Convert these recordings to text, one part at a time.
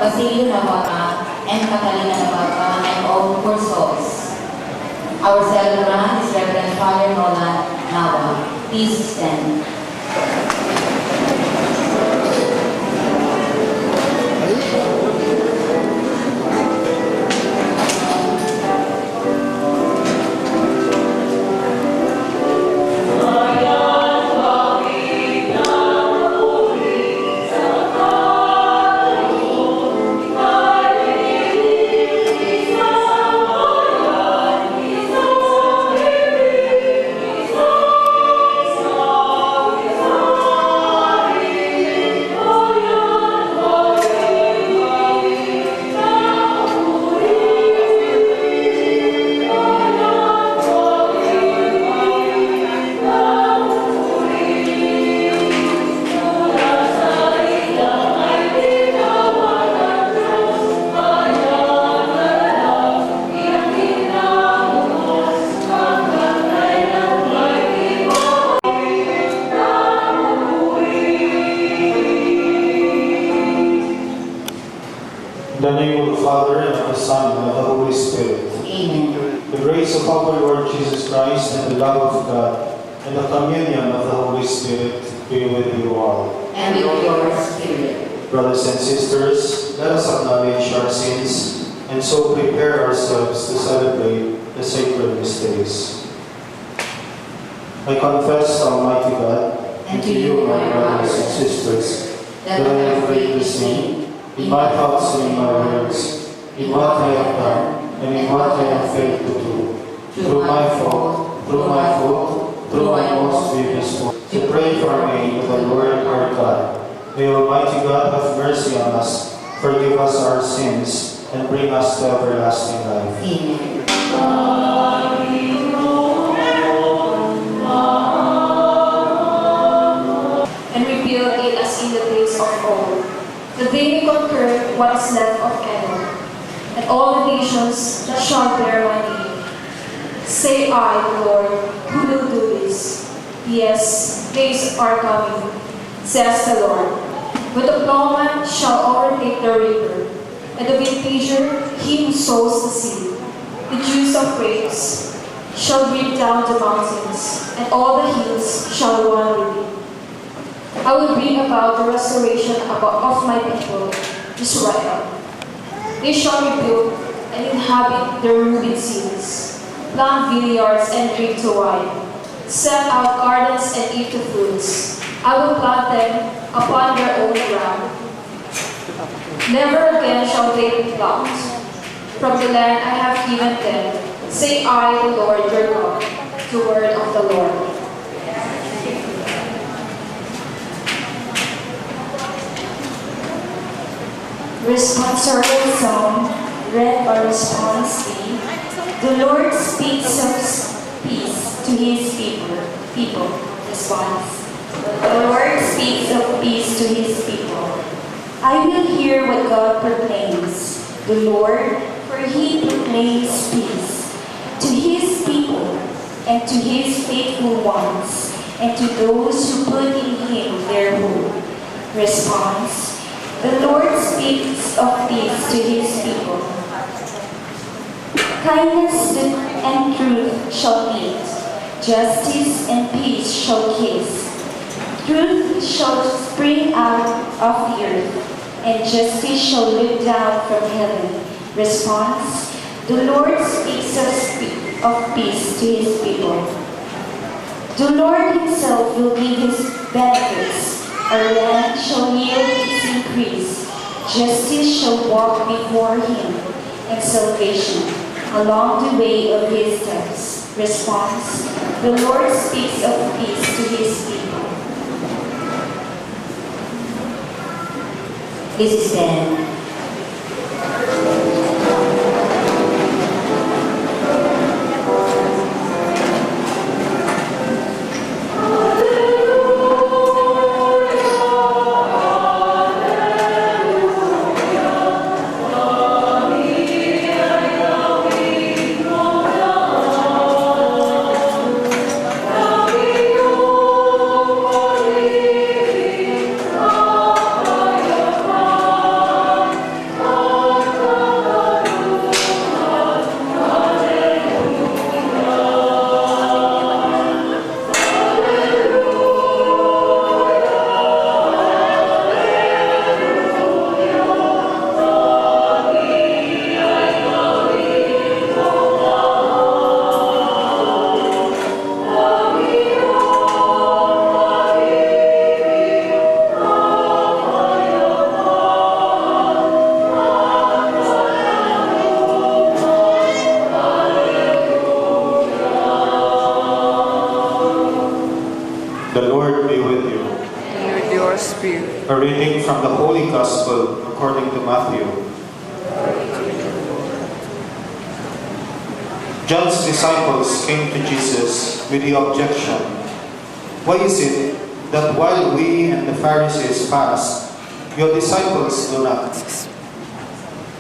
Basilio Navaca, and Catalina Navaca, and all poor souls. Our celebrant is Reverend Father Nolan Nava. Please stand. In the name of the Father, and of the Son, and of the Holy Spirit. Amen. The grace of our Lord Jesus Christ, and the love of God, and the communion of the Holy Spirit be with you all. And with your spirit. Brothers and sisters, let us acknowledge our sins, and so prepare ourselves to celebrate the sacred mysteries. I confess, Almighty God, And to you, my brothers and sisters, that I have greatly sinned in my thoughts and in my words, in what I have done, and in what I have failed to do. Through my fault, through my most grievous fault. To pray for me to the Lord our God. May Almighty God have mercy on us, forgive us our sins, and bring us to everlasting life. Amen. And reveal it as in the days of old. The day you conquer what is left of Edom, and all the nations that shall bear my name. Say I, the Lord, who will do this? Yes, days are coming, says the Lord. But the plowman shall overtake the reaper, and the vintager he who sows the seed. The juice of grapes shall drip down the mountains, and all the hills shall run with it. I will bring about the restoration of my people, Israel. They shall rebuild and inhabit their ruined cities, plant vineyards and drink the wine, set out gardens and eat the fruits. I will plant them upon their own ground. Never again shall they be plucked from the land I have given them, say I, the Lord your God, the word of the Lord. Responsorial Psalm, read by Response B. The Lord speaks of peace to his people. Response. The Lord speaks of peace to his people. I will hear what God proclaims. The Lord, for he proclaims peace to his people and to his faithful ones and to those who put in him their hope. Response. The Lord speaks of peace to his people. Kindness and truth shall meet, justice and peace shall kiss. Truth shall spring out of the earth, and justice shall look down from heaven. Response. The Lord speaks of peace to his people. The Lord himself will give his benefits. Our land shall yield its increase. Justice shall walk before him, and salvation along the way of his steps. Response. The Lord speaks of peace to his people. Please stand. reading from the Holy Gospel according to Matthew. John's disciples came to Jesus with the objection, "Why is it that while we and the Pharisees fast, your disciples do not?"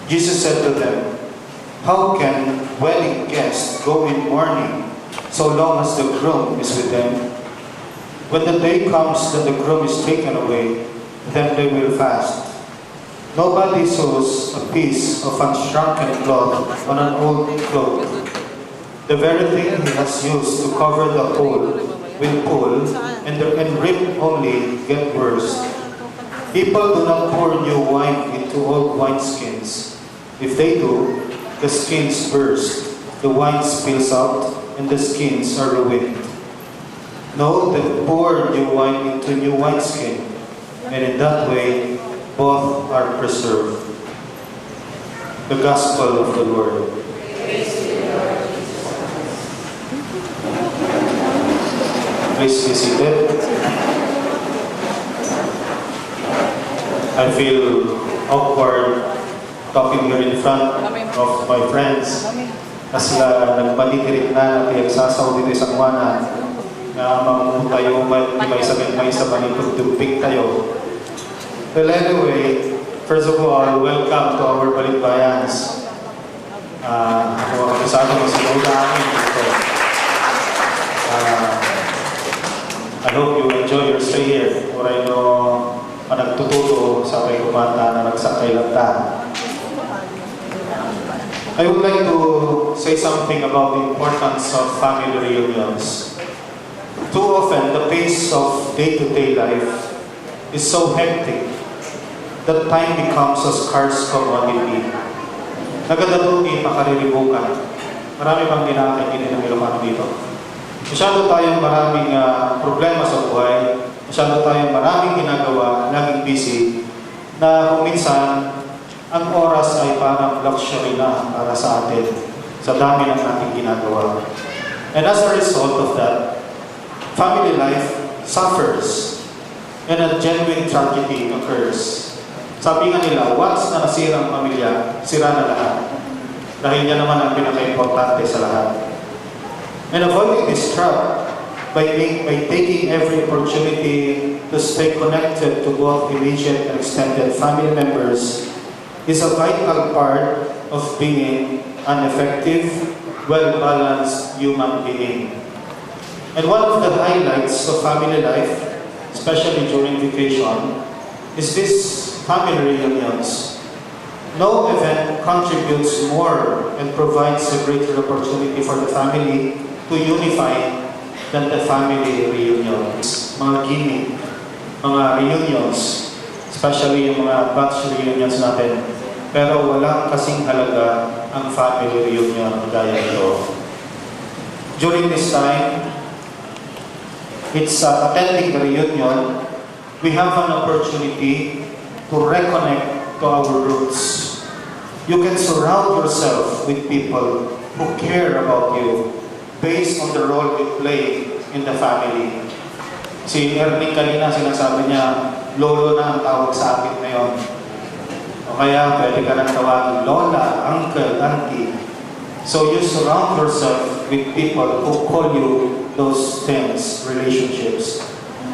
Jesus said to them, "How can wedding guests go in mourning so long as the groom is with them? When the day comes that the groom is taken away, then they will fast. Nobody sews a piece of unshrunken cloth on an old cloth. The very thing he has used to cover the hole will pull, and rip only get worse. People do not pour new wine into old wineskins. If they do, the skins burst, the wine spills out, and the skins are ruined. No, they pour new wine into new wineskin, and in that way, both are preserved." The Gospel of the Lord. Please be seated. I feel awkward talking here in front of my friends. Kasi nagpalitirit na nagsasaw dito sa Juana na mamutayo may sa panitugtugpig tayo. Well, anyway, first of all, welcome to our Balikbayans. Mga kasama ng sinula amin dito. I hope you enjoy your stay here. Or I know, nagtututo sa may kumanta na nagsakay lang ta. I would like to say something about the importance of family reunions. Too often, the pace of day-to-day life is so hectic that time becomes a scarce commodity. Nagadalumi makariribukan. Marami bang dinakainin ng Ilocano dito? Masyado tayong maraming problema sa buhay, masyado tayong maraming ginagawa, laging busy, na kung minsan, ang oras ay parang luxury na para sa atin, sa dami ng ating ginagawa. And as a result of that, family life suffers and a genuine tragedy occurs. Sabi nga nila, once na nasira ang pamilya, sira na lahat. Dahil yan naman ang pinaka-importante sa lahat. And avoiding this trap by taking every opportunity to stay connected to both immediate and extended family members is a vital part of being an effective, well-balanced human being. And one of the highlights of family life, especially during vacation, is this family reunions. No event contributes more and provides a greater opportunity for the family to unify than the family reunions. Mga gimmick, mga reunions, especially yung mga batch reunions natin. Pero walang kasing halaga ang family reunion gaya ito. During this time, it's attending the reunion, we have an opportunity to reconnect to our roots. You can surround yourself with people who care about you based on the role you play in the family. Si Ernie kanina sinasabi niya, lolo na ang tawag sa akin ngayon. O kaya pwede ka nang tawagin lola, uncle, auntie. So you surround yourself with people who call you those things, relationships.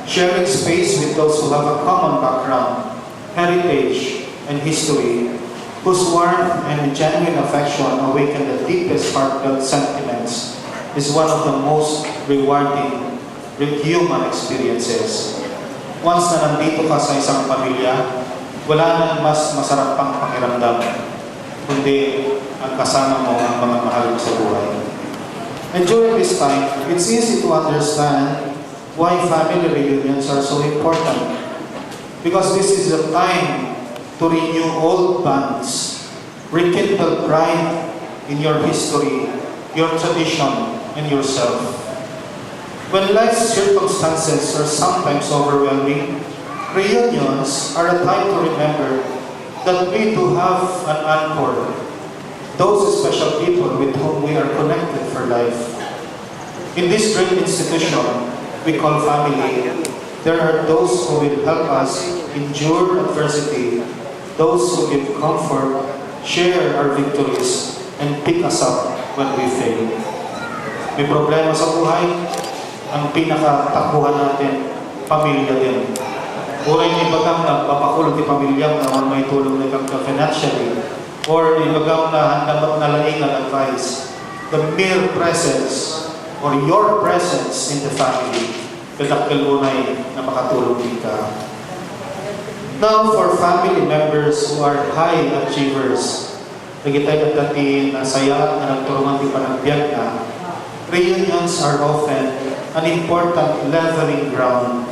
Sharing space with those who have a common background, heritage, and history, whose warmth and genuine affection awaken the deepest heartfelt sentiments, is one of the most rewarding human experiences. Once na nandito ka sa isang pamilya, wala nang mas masarap pang pakiramdam, kundi ang kasama mo ang mga mahal mo sa buhay. And during this time, it's easy to understand why family reunions are so important. Because this is a time to renew old bonds, rekindle pride in your history, your tradition, and yourself. When life's circumstances are sometimes overwhelming, reunions are a time to remember that we do have an anchor, those special people with whom we are connected for life. In this great institution we call family, there are those who will help us endure adversity, those who give comfort, share our victories, and pick us up when we fail. May problema sa buhay, ang pinakatakbuhan natin, pamilya din. Uray na ibagam na papakulog ni pamilya na may tulong na kang financially, or ibagam na handamot na laingan advice. The mere presence or your presence in the family, kadakkalunay na makatulong din ka. Now, for family members who are high achievers, nagitay at dati na saya at na nagturungan di panagbiag na, reunions are often an important leveling ground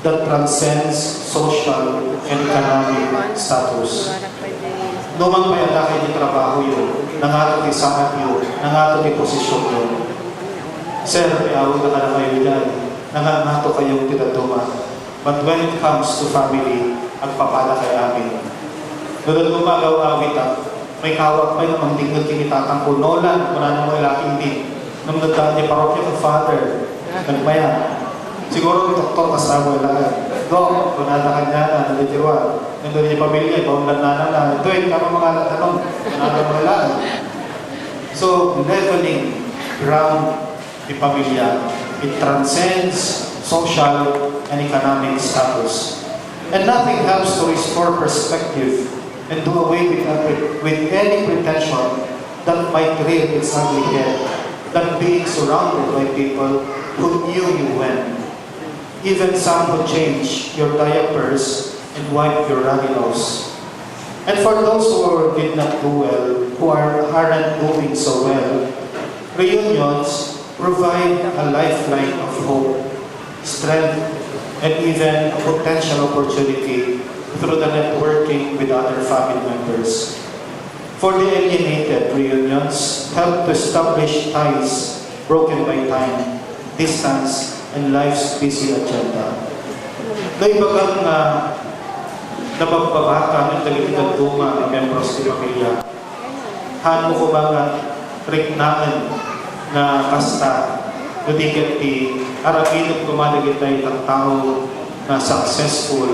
that transcends social and economic status. Numang payada kayo di trabaho yun, nangato di saat yun, nangato di posisyon yun. Sir, iawag na ka na kayo dyan, nangato kayong tinatuma. But when it comes to family, agpapala kay amin. Doon gumagaw-awit may kawak, may namang tingod kinitatang kunolan, wala na mga laking din. Nung nagdaan niya parokya ng father, nagmaya. Siguro yung doktor kasama lang. Dok, kunada ka niya na, nalitiwan. Nandun niya pamilya, paunlan na. Ito yung kama mga tanong, kunada mo lang. So, leveling ground di pamilya, it transcends social and economic status. And nothing helps to restore perspective and do away with any pretension that might rear its ugly head than being surrounded by people who knew you when. Even some who change your diapers and wipe your runny nose. And for those who did not do well, who aren't doing so well, reunions provide a lifeline of hope, strength, and even a potential opportunity through the networking with other family members. For the alienated, reunions help to establish ties broken by time, distance, and life's busy agenda. Naibagang na nabagbabaka ng tagitigan tuma ng membros ng pamilya. Han mo ko mga riknaan na kasta nadigat ti aragin at kumadagit tayo ng tao na successful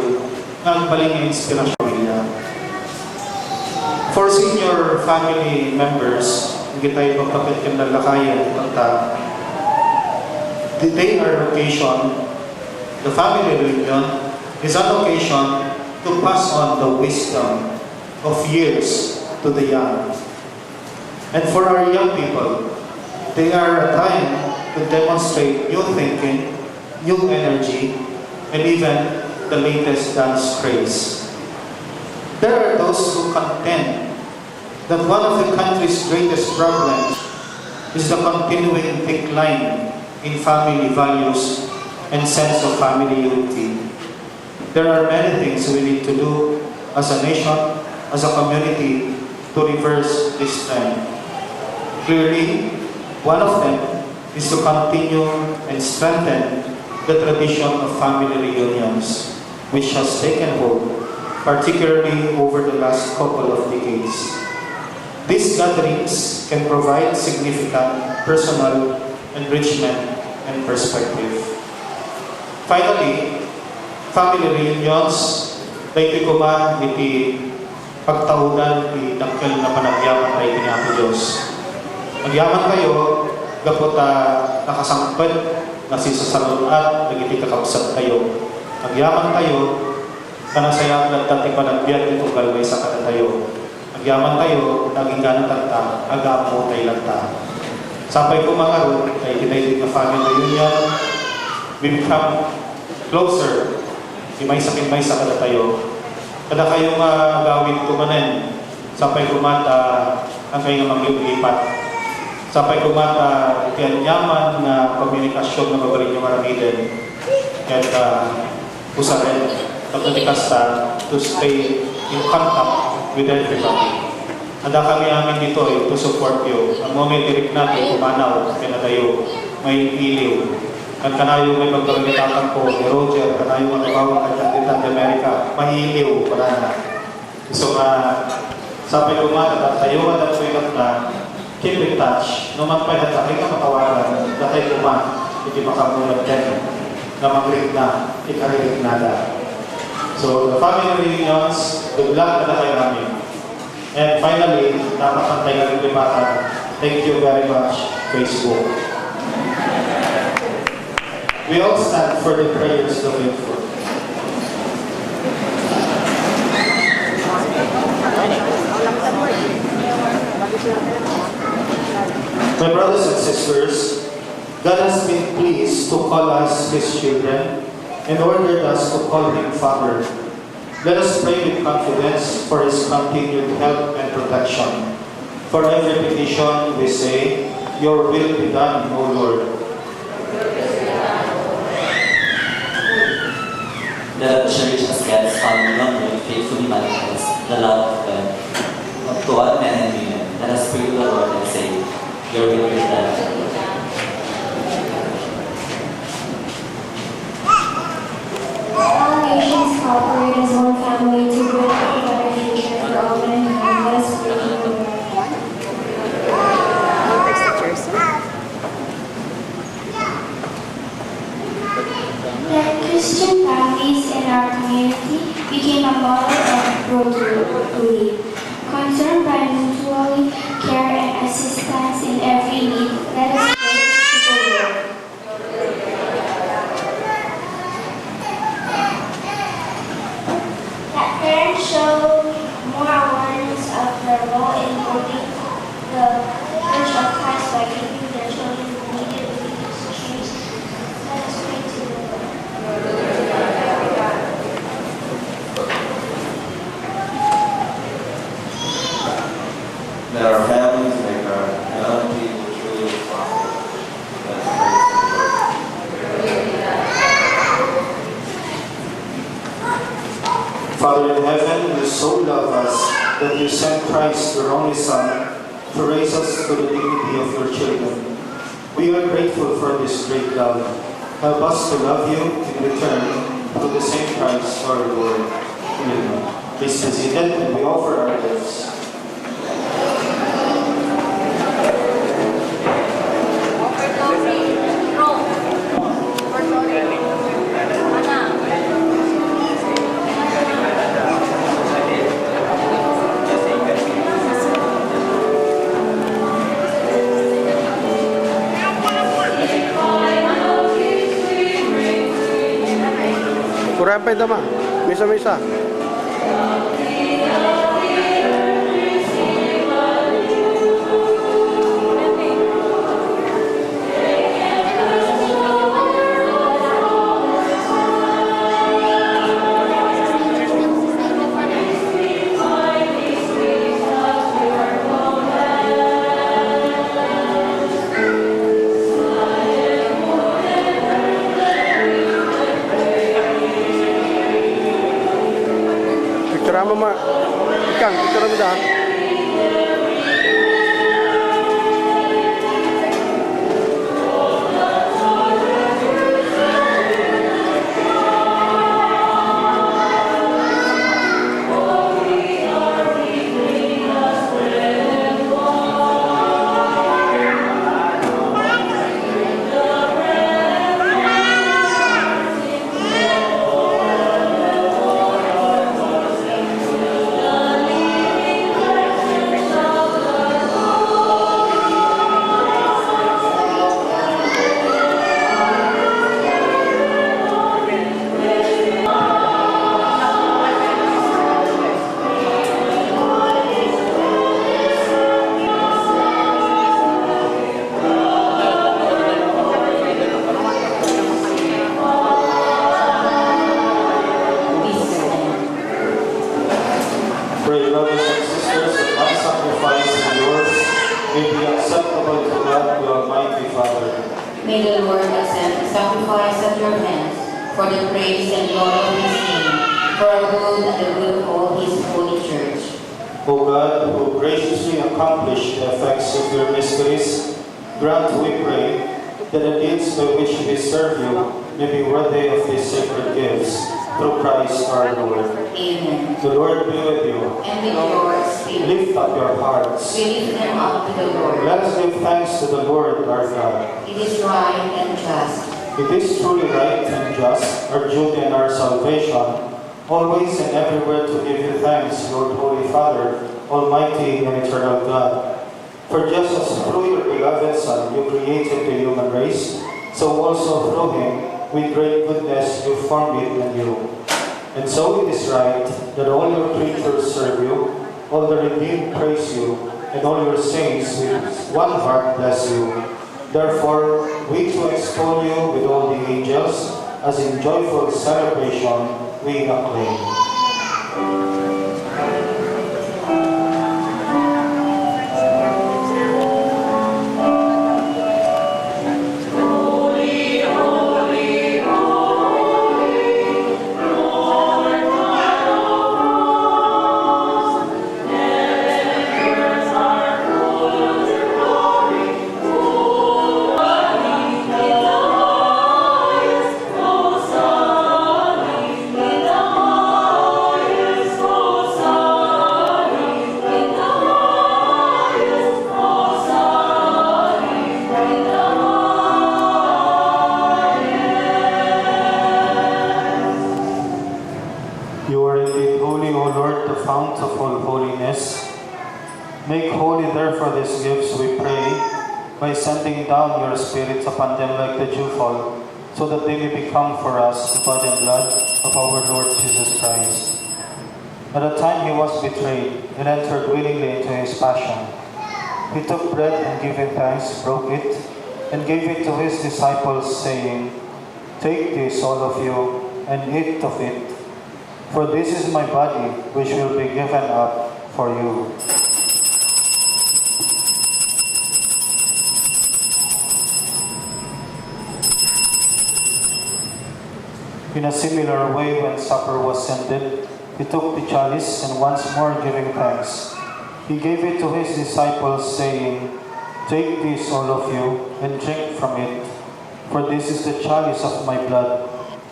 ng baling inspirasyon pamilya. For senior family members, hindi tayo magpapit ng lakayan at their occasion, the family reunion, is an occasion to pass on the wisdom of years to the young. And for our young people, they are a time to demonstrate new thinking, new energy, and even the latest dance craze. There are those who contend that one of the country's greatest problems is the continuing decline in family values and sense of family unity. There are many things we need to do as a nation, as a community, to reverse this trend. Clearly, one of them is to continue and strengthen the tradition of family reunions, which has taken hold, particularly over the last couple of decades. These gatherings can provide significant personal enrichment and perspective. Finally, family reunions, dahil kuma iti pagtaunan ni dakkel na panagyaman tayo ni Apo Diyos. Nagyaman kayo, gapot nakasangpad na sisasalunat, nagiti kakabsat kayo. Nagyaman kayo, kanasayang nagdating panagbiag ito galway sa kanatayo. Nagyaman kayo, naging ganang tanta, agamo tayo lanta. Sapay ko mga ron, ay kinailig na family reunion, we become closer, may sa kanatayo. Kada kayong gawin kumanen, sapay kumata ang kayong manglilipat. Sapay kumata tiyan yaman na komunikasyon na babalik yung maramiden. Kaya usarin, pagkatikasta to stay in contact with everybody. Handa kami amin dito to support you. Ang moment direct natin, kumanaw, kinatayo, may iliw. Kan kanayo may pagpagalitan ko, ni Roger, kanayo magpapawang kandidat ng Amerika, may iliw, wala na. So, sabi ko nga, tayo at po yung na keep in touch. No magpalit sa aking kapatawaran, datay ko hindi makamulat din na mag-rig na, ikaririg nada. So, the family reunions, good luck na kayo namin. And finally, napakantay na lumipatan. Thank you very much, Facebook. We all stand for the prayers of faithful. My brothers and sisters, God has been pleased to call us His children and ordered us to call Him Father. Let us pray with confidence for His continued help and protection. For every petition we say, Your will be done, O Lord. The Church as God's family member faithfully manifests the love of God to all men and women. Let us pray to the Lord and say, Your will be done. All nations cooperate as one family to build a better future for all mankind. Let us pray to the Lord. That Christian families in our community became a model of brotherhood, concerned by mutual care and assistance in every need. Let us pray to the Lord. That parents show more awareness of their role in building the Church of Christ by giving their children needed religious teachings. Let us pray to the Lord. That our families make our young people truly responsible. Let's praise the Lord. Father in heaven, you so love us that you sent Christ, your only Son, to raise us to the dignity of your children. We are grateful for this great love. Help us to love you in return through the same Christ our Lord. Amen. Please be seated and we offer our gifts. Kurang pa ito ma. Misa-misa. Picture mo ma. Ikang, picture mo daan. Pray, brothers and sisters, that my sacrifice and yours may be acceptable to God, the Almighty Father. May the Lord accept the sacrifice at your hands for the praise and glory of His name, for our good and the good of all His holy church. O God, who graciously accomplished the effects of your mysteries, grant, we pray, that the deeds by which we serve you may be worthy of these sacred gifts, through Christ our Lord. Amen. The Lord be with you. And with your spirit, Lift up your hearts. we lift them up to the Lord. Let us give thanks to the Lord our God. It is right and just, It is truly right and just, our duty and our salvation, always and everywhere to give you thanks, Lord Holy Father, Almighty and eternal God. For just as through your beloved Son you created the human race, so also through him, with great goodness, you formed it anew. And so it is right that all your creatures serve you, all the redeemed praise you, and all your saints with one heart bless you. Therefore, we too extol you with all the angels, as in joyful celebration we acclaim. You are indeed holy, O Lord, the fount of all holiness. Make holy therefore these gifts, we pray, by sending down your Spirit upon them like the dewfall, so that they may become for us the body and blood of our Lord Jesus Christ. At the time he was betrayed and entered willingly into his passion, he took bread and giving thanks, broke it, and gave it to his disciples, saying, "Take this, all of you, and eat of it. For this is my body, which will be given up for you." In a similar way, when supper was ended, he took the chalice, and once more giving thanks, he gave it to his disciples, saying, "Take this, all of you, and drink from it. For this is the chalice of my blood,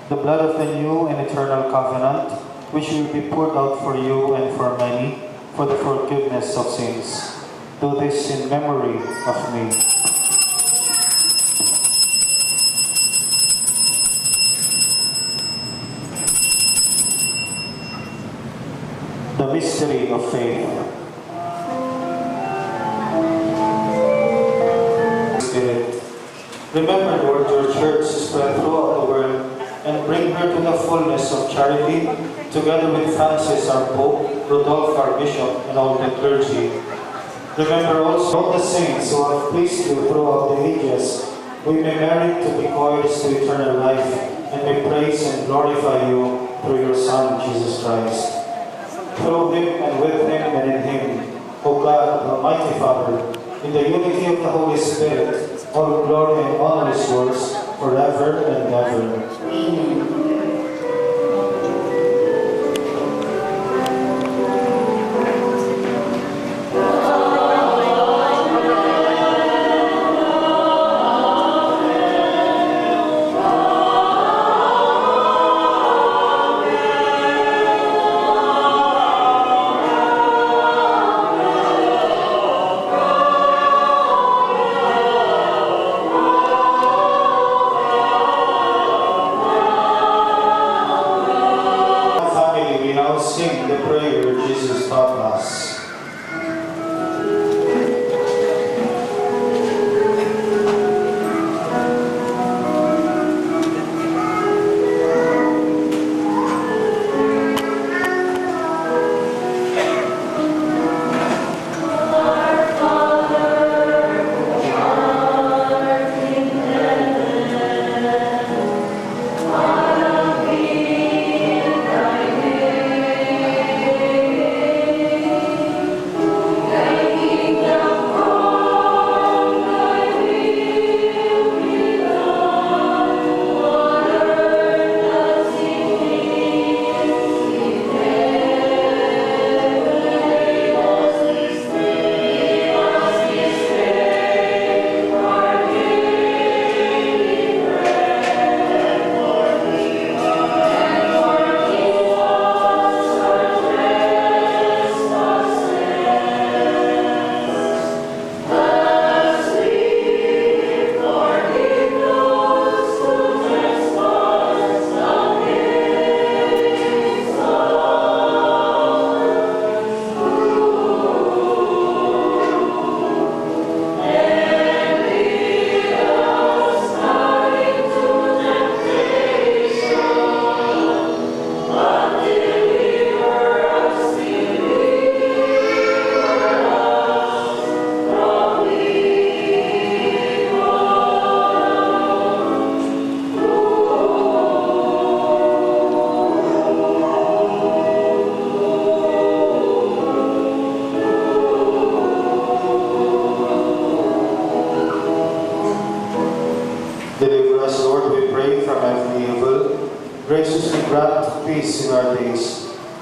the blood of the new and eternal covenant, which will be poured out for you and for many, for the forgiveness of sins. Do this in memory of me." The mystery of faith. Spirit, remember, Lord, your church spread throughout the world, and bring her to the fullness of charity, together with Francis our Pope, Rudolph our Bishop, and all the clergy. Remember also all the saints who have pleased you throughout the ages. We may merit to be heirs to eternal life, and may praise and glorify you through your Son, Jesus Christ. Through him, and with him, and in him, O God, Almighty Father, in the unity of the Holy Spirit, all glory and honor is yours, forever and ever. Amen.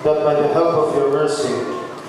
that by the help of your mercy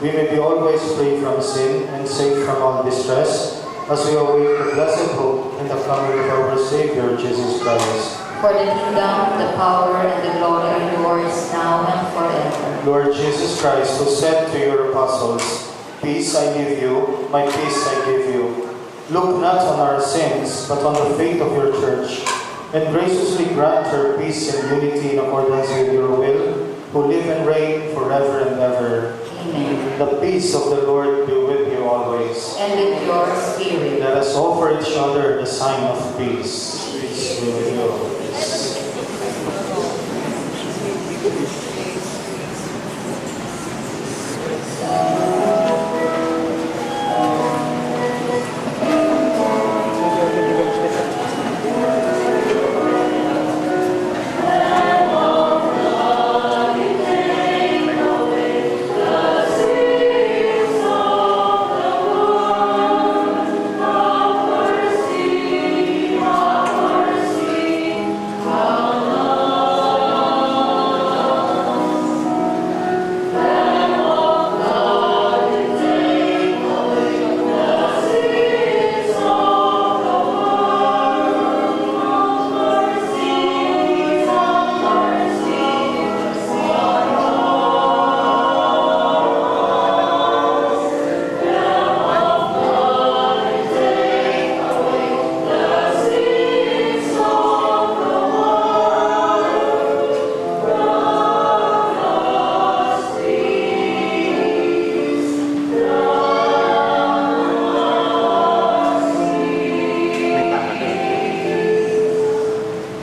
we may be always free from sin and safe from all distress, as we await the blessed hope and the coming of our Savior Jesus Christ. For the kingdom, the power, and the glory are yours now and forever. Lord Jesus Christ, who said to your apostles, "Peace I give you, my peace I give you," look not on our sins, but on the faith of your church, and graciously grant her peace and unity in accordance with your will, who live and reign forever and ever. Amen. The peace of the Lord be with you always. And with your spirit. Let us offer each other the sign of peace. Peace be with you always.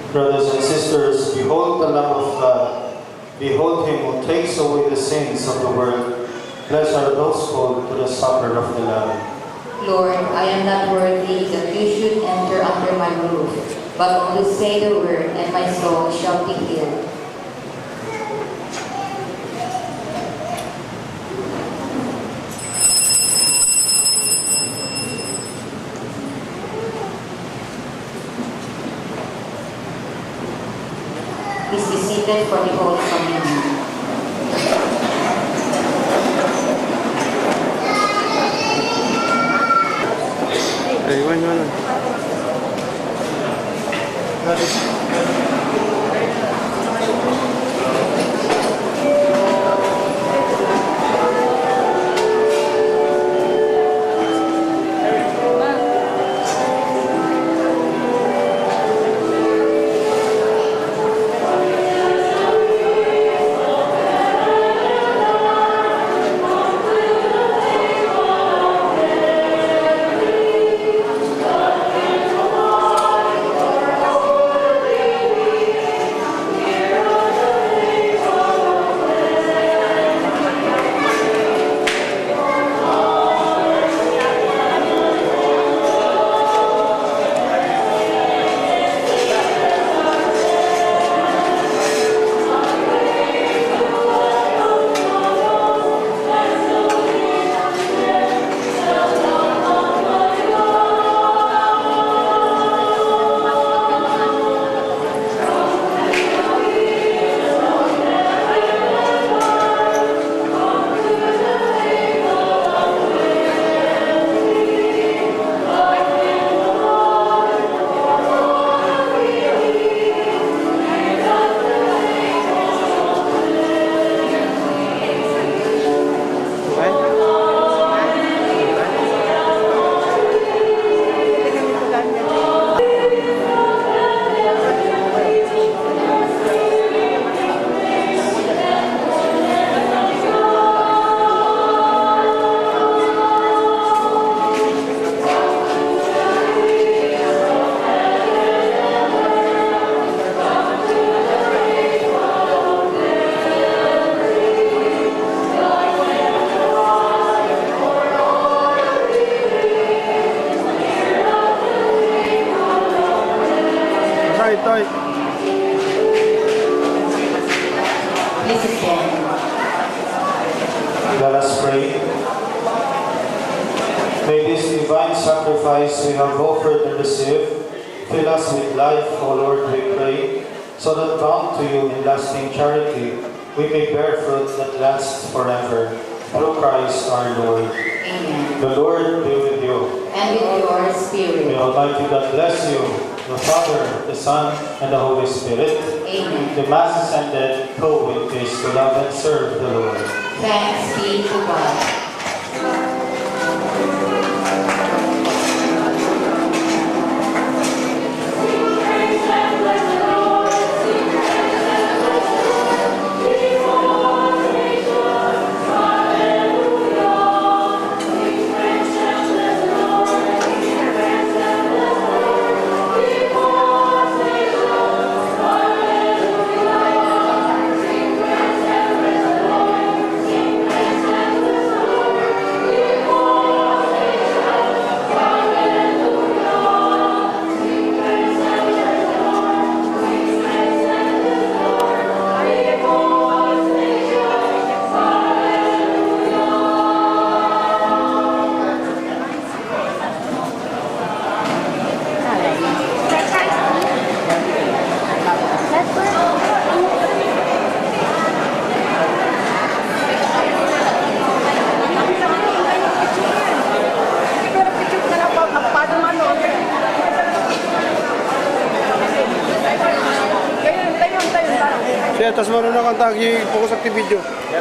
Brothers and sisters, behold the Lamb of God. Behold him who takes away the sins of the world. Blessed are those called to the supper of the Lamb. Lord, I am not worthy that you should enter under my roof, but only say the word, and my soul shall be healed. Please be seated for the Holy Communion. Iwan nyo na. Toy. Please stand. Let us pray. May this divine sacrifice we have offered and received fill us with life, O Lord, we pray, so that bound to you in lasting charity, we may bear fruit that lasts forever. Through Christ our Lord. Amen. The Lord be with you. And with your May spirit. Almighty God bless you, the Father, the Son, and the Holy Spirit. Amen. The Mass is ended. Go in peace to love and serve the Lord. Thanks be to God. Siya, tas marunong kang tagi, focus sa video. Siya,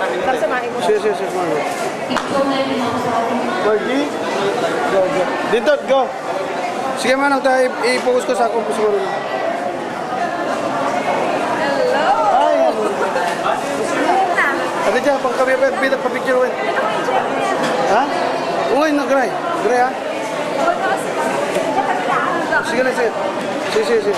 marunong. Ikaw na yung pinakasabi. Margie? Go. Dito, go. Sige manang tayo, i-focus ko sa akong puso marunong. Hello! Ay, ate dyan, pang kami, bitak pa picture, wait. Ha? Uy, nag-gray. Gray, ha? Sige na, sige. Sige.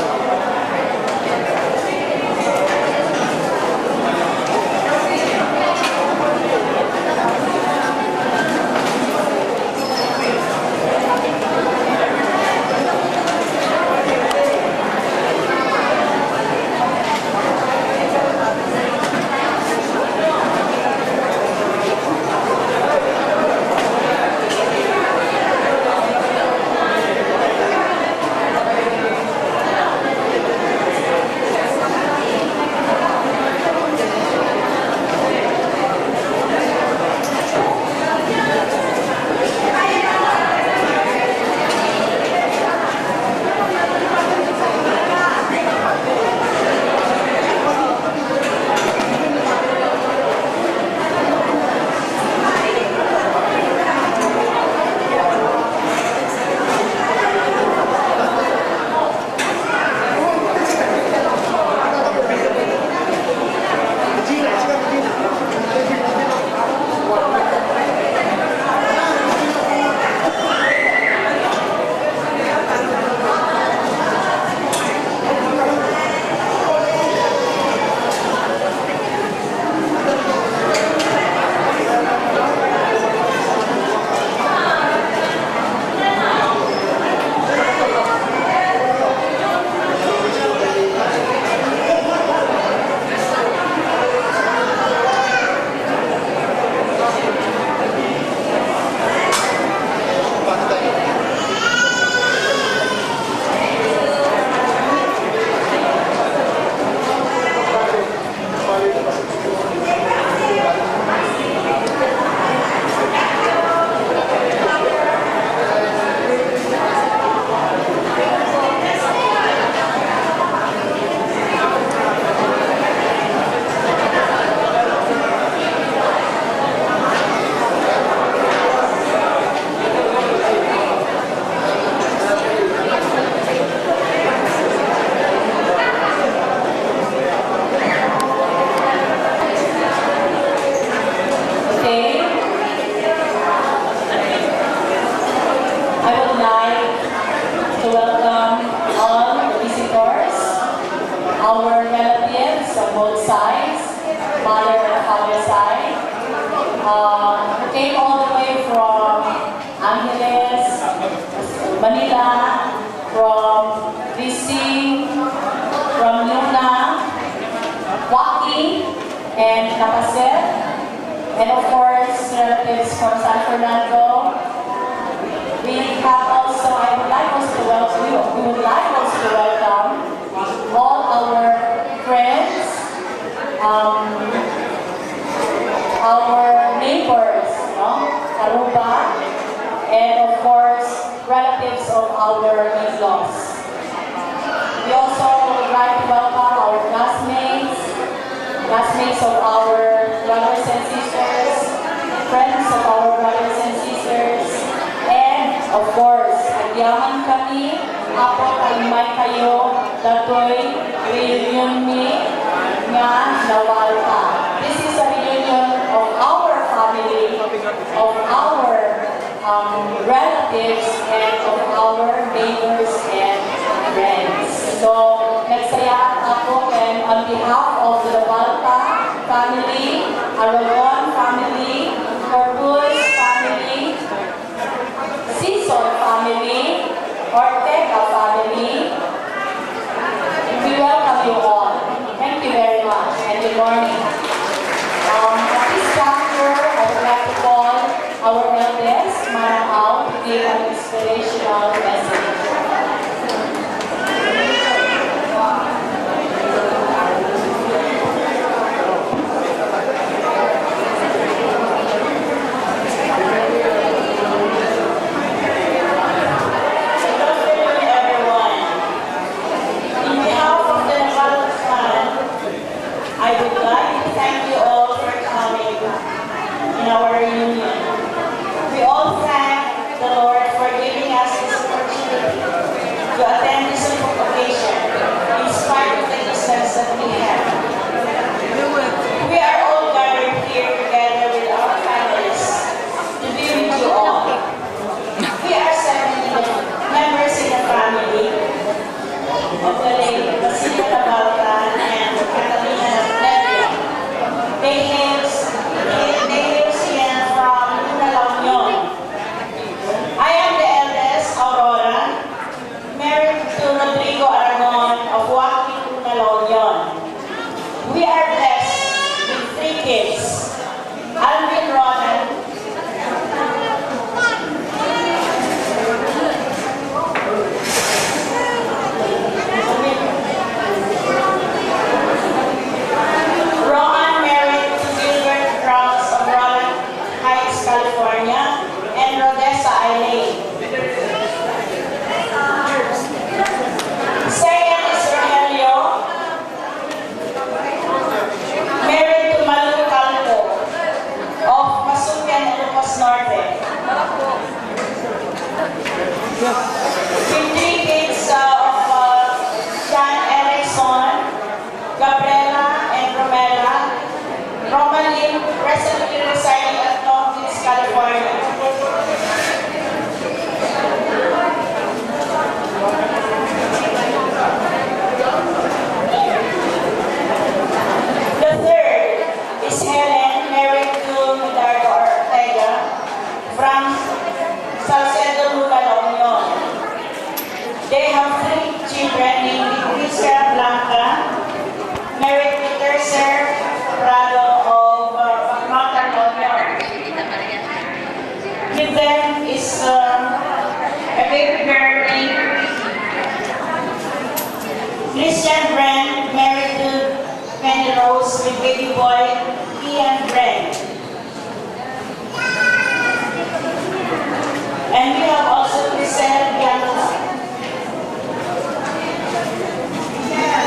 Came all the way from Angeles, Manila, from DC, from Luna, Joaquin, and Capacet, and of course, relatives from San Fernando. We have also, I would like us to welcome, we would like us to welcome all our friends, Aruba, and of course, relatives of our in-laws. We also would like to welcome our classmates of our brothers and sisters, friends of our brothers and sisters, and of course, agyaman kami, apo kalimay kayo, datoy reunion ni nga nawal ka. This is a reunion of our family, of our relatives, and of our neighbors and friends. So, nagsaya ako and on behalf of the Balta family, Aragon family, Corpus family, Sison family, Ortega family, we welcome you all. Thank you very much and good morning. At this juncture, I would like to call our eldest, Manang Ao, to give an inspirational message. I would like to thank you all for coming in our reunion. We all thank the Lord for giving us this opportunity to attend this occasion in spite of the distance that we have. We are all gathered here together with our families to be with you all. We are 70 members in the family of the late Basilio Labalta and Catalina Nevia. They hail here from Luna La Union. I am the eldest, Aurora, married to Rodrigo Aragon of Joaquin Luna La Union. We are blessed with 3 kids, Alvin Ronan, Roman married to Gilbert Ross of Roland Heights, California, and Rodessa Eileen. Second is Rogelio, married to Malu Calvo of Masupian, Ilocos Norte. 15 kids of John Erickson, Gabriela, and Romela. Romalyn presently residing at Long Beach, California. The third is Helen, married to Medardo Ortega from Salcedo, Luna La Union. They have 3 children named Luisa Blanca, married to Tercer Prado of Bacmata, La Union. With them is a baby girl named Christian Brand, married to Penny Rose with baby boy Ian Brand. And we have also Crisel Bianca.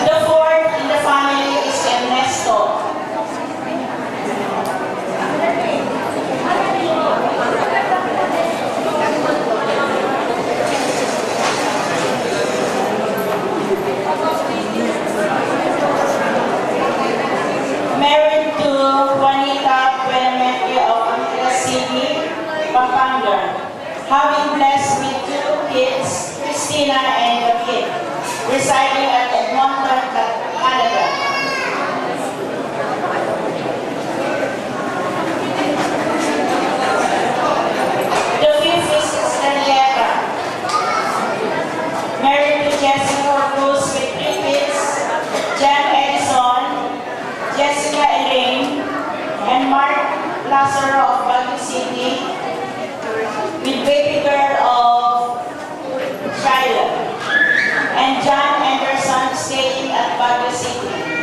The fourth in the family is Ernesto. Married to Juanita Buenamente of Angeles City, Pampanga. Having blessed with 2 kids, Christina and David, residing at Edmonton, Canada. The fifth is Daniela, married to Jessica Cruz with 3 kids, Jan Edison, Jessica Elaine, and Mark Lazaro of Baguio City, with baby girl of Shyla, and John Anderson staying at Baguio City.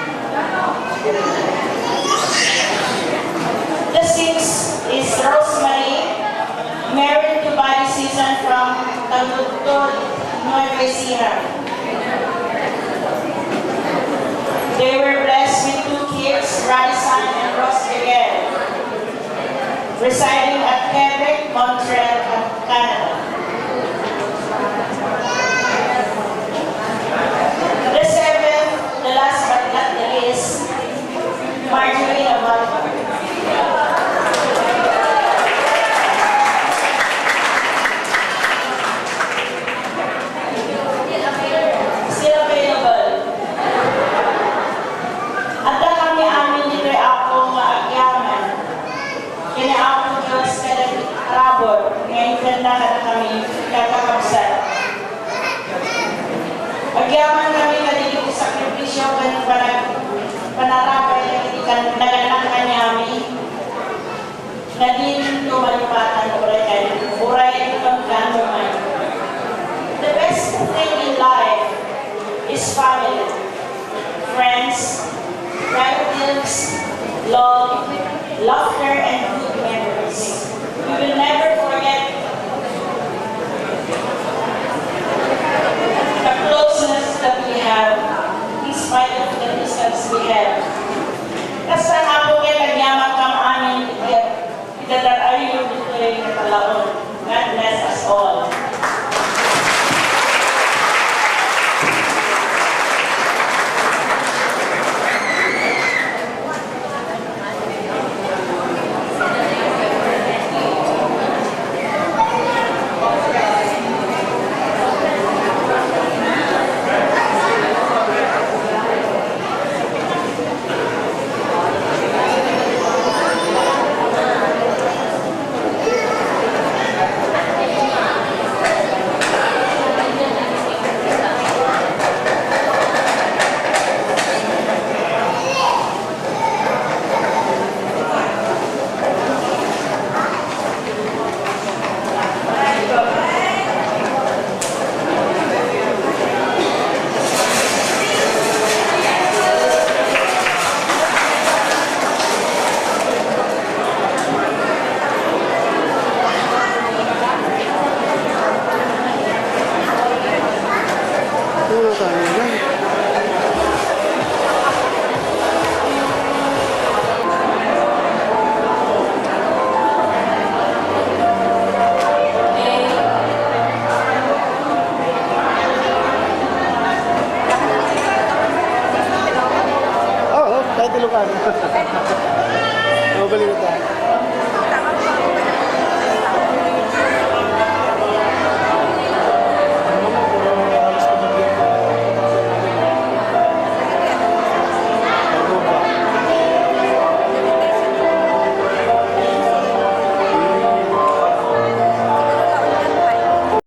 Bukod, Nueva Ecija. They were blessed with 2 kids, Radisson and Ross Miguel, residing at Quebec, Montreal, Canada. The 7th, the last but not the least, Marjorie Navarro. Still available. At kami amin dito ako maagyaman. Kini ako Diyos kada rabot. Ngayon ganda kada kami kakakabsat. Agyaman kami kadikit sakripisyo kan panarabay na kitikan naganak kanyami. Nadin tumalipatan uray itong kanuman. The best thing in life is family, friends, relatives, love, laughter, and good memories. We will never forget the closeness that we have, in spite of the distance we have. Kasi ako kay nagyaman kang amin, idadarayo dito yung katalaon. God bless us all. Kahit Ilocano. Mabalik na tayo.